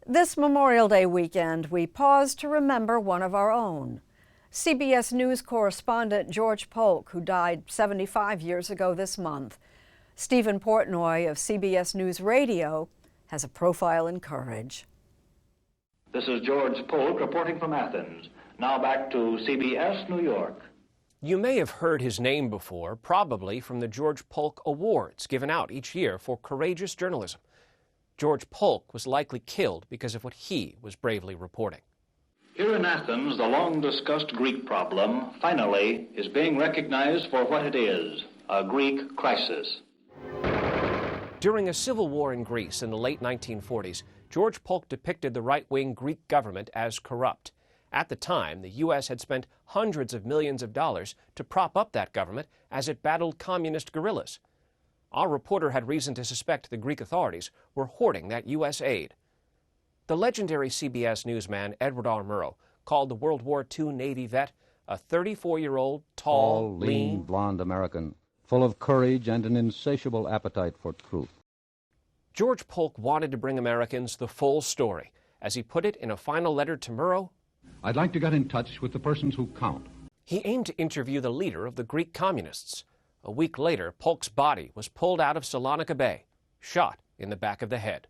This Memorial Day weekend, we pause to remember one of our own. CBS News correspondent George Polk, who died 75 years ago this month. Steven Portnoy of CBS News Radio has a profile in courage. This is George Polk reporting from Athens. Now back to CBS New York. You may have heard his name before, probably from the George Polk Awards given out each year for courageous journalism. George Polk was likely killed because of what he was bravely reporting. Here in Athens, the long-discussed Greek problem finally is being recognized for what it is, a Greek crisis. During a civil war in Greece in the late 1940s, George Polk depicted the right-wing Greek government as corrupt. At the time, the U.S. had spent hundreds of millions of dollars to prop up that government as it battled communist guerrillas. Our reporter had reason to suspect the Greek authorities were hoarding that U.S. aid. The legendary CBS newsman Edward R. Murrow called the World War II Navy vet a 34-year-old, tall, lean, blonde American, full of courage and an insatiable appetite for truth. George Polk wanted to bring Americans the full story. As he put it in a final letter to Murrow, "I'd like to get in touch with the persons who count." He aimed to interview the leader of the Greek communists. A week later, Polk's body was pulled out of Salonika Bay, shot in the back of the head.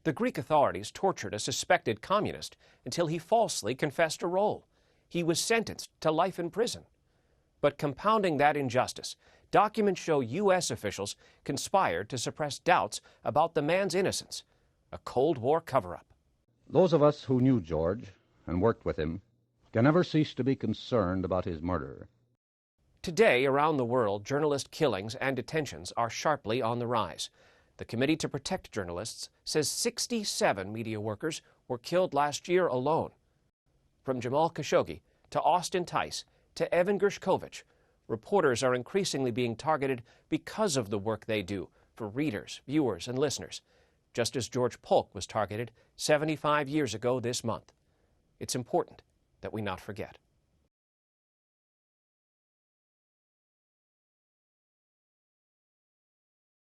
The Greek authorities tortured a suspected communist until he falsely confessed a role. He was sentenced to life in prison. But compounding that injustice, documents show U.S. officials conspired to suppress doubts about the man's innocence, a Cold War cover-up. Those of us who knew George and worked with him can never cease to be concerned about his murder. Today, around the world, journalist killings and detentions are sharply on the rise. The Committee to Protect Journalists says 67 media workers were killed last year alone. From Jamal Khashoggi to Austin Tice to Evan Gershkovich, reporters are increasingly being targeted because of the work they do for readers, viewers, and listeners, just as George Polk was targeted 75 years ago this month. It's important that we not forget.